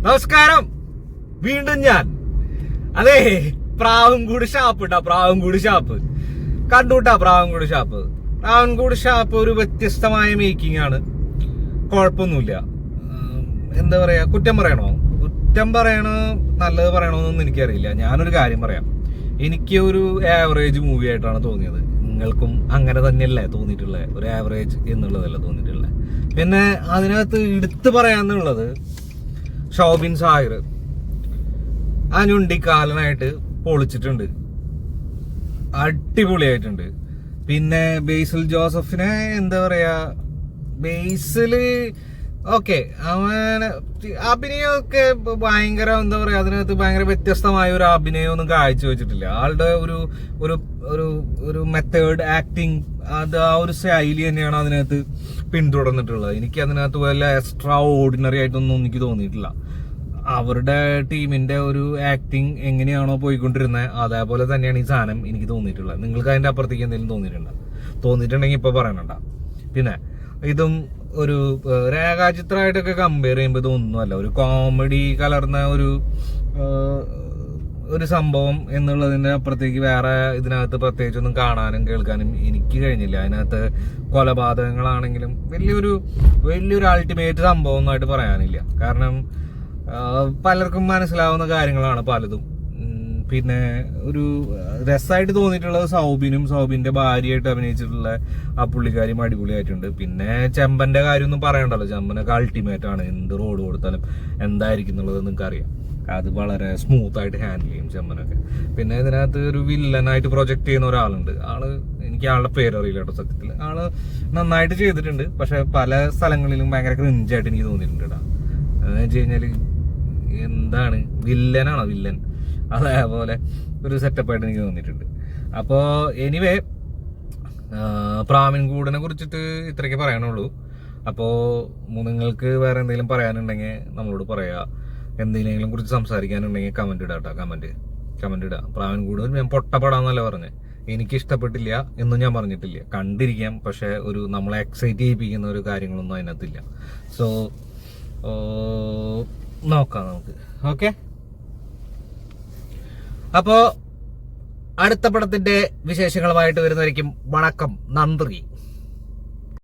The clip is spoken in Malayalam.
നമസ്കാരം, വീണ്ടും ഞാൻ. അതെ, പ്രാവൻകൂട് ഷാപ്പ് കണ്ടുട്ടാ. പ്രാവൻകൂട് ഷാപ്പ് ഒരു വ്യത്യസ്തമായ മേക്കിംഗ് ആണ്. കുഴപ്പമൊന്നുമില്ല. എന്താ പറയാ, കുറ്റം പറയണോ നല്ലത് പറയണോന്നൊന്നും എനിക്കറിയില്ല. ഞാനൊരു കാര്യം പറയാം. എനിക്ക് ഒരു ആവറേജ് മൂവി ആയിട്ടാണ് തോന്നിയത്. നിങ്ങൾക്കും അങ്ങനെ തന്നെയല്ലേ തോന്നിയിട്ടുള്ളത്? ഒരു ആവറേജ് എന്നുള്ളതല്ല തോന്നിയിട്ടുള്ളത്. പിന്നെ അതിനകത്ത് എടുത്തു പറയാന്നുള്ളത് ഷോബിൻ സാഹിർ ആ ഞുണ്ടിക്കാലനായിട്ട് പൊളിച്ചിട്ടുണ്ട്, അടിപൊളിയായിട്ടുണ്ട്. പിന്നെ ബേസിൽ ജോസഫിനെ എന്താ പറയാ, ബേസില് ഓക്കെ, അവന് അഭിനയമൊക്കെ ഭയങ്കര എന്താ പറയാ, അതിനകത്ത് ഭയങ്കര വ്യത്യസ്തമായ ഒരു അഭിനയമൊന്നും കാഴ്ചവെച്ചിട്ടില്ല. ആളുടെ ഒരു ഒരു ഒരു ഒരു മെത്തേഡ് ആക്ടിങ്, അത് ആ ഒരു ശൈലി തന്നെയാണ് അതിനകത്ത് പിന്തുടർന്നിട്ടുള്ളത്. എനിക്ക് അതിനകത്ത് വല്ല എക്സ്ട്രാ ഓർഡിനറി ആയിട്ടൊന്നും എനിക്ക് തോന്നിയിട്ടില്ല. അവരുടെ ടീമിന്റെ ഒരു ആക്ടിങ് എങ്ങനെയാണോ പോയിക്കൊണ്ടിരുന്നത് അതേപോലെ തന്നെയാണ് ഈ സാധനം എനിക്ക് തോന്നിയിട്ടുള്ളത്. നിങ്ങൾക്ക് അതിന്റെ അപ്പുറത്തേക്ക് എന്തെങ്കിലും തോന്നിയിട്ടുണ്ടെങ്കിൽ ഇപ്പൊ പറയണണ്ട. പിന്നെ ഇതും ഒരു രേഖാചിത്രമായിട്ടൊക്കെ കമ്പയർ ചെയ്യുമ്പോൾ ഇതൊന്നുമല്ല. ഒരു കോമഡി കലർന്ന ഒരു സംഭവം എന്നുള്ളതിന്റെ അപ്പുറത്തേക്ക് വേറെ ഇതിനകത്ത് പ്രത്യേകിച്ചൊന്നും കാണാനും കേൾക്കാനും എനിക്ക് കഴിഞ്ഞില്ല. അതിനകത്ത് കൊലപാതകങ്ങളാണെങ്കിലും വലിയൊരു അൾട്ടിമേറ്റ് സംഭവം ഒന്നായിട്ട് പറയാനില്ല. കാരണം പലർക്കും മനസ്സിലാവുന്ന കാര്യങ്ങളാണ് പലതും. പിന്നെ ഒരു രസമായിട്ട് തോന്നിയിട്ടുള്ളത് സൗബിന്റെ ഭാര്യയായിട്ട് അഭിനയിച്ചിട്ടുള്ള ആ പുള്ളിക്കാരിയും അടിപൊളിയായിട്ടുണ്ട്. പിന്നെ ചെമ്പന്റെ കാര്യമൊന്നും പറയണ്ടല്ലോ. ചെമ്പനൊക്കെ അൾട്ടിമേറ്റ് ആണ്. എന്ത് റോഡ് കൊടുത്താലും എന്തായിരിക്കും എന്നുള്ളത് നിങ്ങൾക്ക് അറിയാം. അത് വളരെ സ്മൂത്ത് ആയിട്ട് ഹാൻഡിൽ ചെയ്യും ചെമ്പനൊക്കെ. പിന്നെ ഇതിനകത്ത് ഒരു വില്ലനായിട്ട് പ്രൊജക്ട് ചെയ്യുന്ന ഒരാളുണ്ട്. എനിക്ക് ആളുടെ പേരറിയില്ല കേട്ടോ സത്യത്തിൽ. ആള് നന്നായിട്ട് ചെയ്തിട്ടുണ്ട്. പക്ഷെ പല സ്ഥലങ്ങളിലും ഭയങ്കര ക്രിഞ്ചായിട്ട് എനിക്ക് തോന്നിയിട്ടുണ്ട് കേട്ടോ. അതെന്ന് വെച്ച് കഴിഞ്ഞാല് എന്താണ്, വില്ലനാണോ വില്ലൻ, അതേപോലെ ഒരു സെറ്റപ്പായിട്ട് എനിക്ക് തോന്നിയിട്ടുണ്ട്. അപ്പോൾ എനിവേ, പ്രാവൻകൂടിനെ കുറിച്ചിട്ട് ഇത്രയ്ക്ക് പറയാനുള്ളൂ. അപ്പോൾ നിങ്ങൾക്ക് വേറെ എന്തെങ്കിലും പറയാനുണ്ടെങ്കിൽ നമ്മളോട് പറയാ. എന്തെങ്കിലും കുറിച്ച് സംസാരിക്കാനുണ്ടെങ്കിൽ കമന്റ് ഇടാം കേട്ടോ. കമന്റ് ഇടാം. പ്രാവൻകൂട് ഞാൻ പൊട്ടപ്പെടാന്നല്ല പറഞ്ഞത്. എനിക്ക് ഇഷ്ടപ്പെട്ടില്ല എന്നും ഞാൻ പറഞ്ഞിട്ടില്ല. കണ്ടിരിക്കാം, പക്ഷെ നമ്മളെ എക്സൈറ്റ് ചെയ്യിപ്പിക്കുന്ന ഒരു കാര്യങ്ങളൊന്നും അതിനകത്തില്ല. സോ നോക്കാം നമുക്ക്. ഓക്കെ, അപ്പോ അടുത്ത പടത്തിന്റെ വിശേഷങ്ങളുമായിട്ട് വരുന്നതായിരിക്കും. വണക്കം, നന്ദി.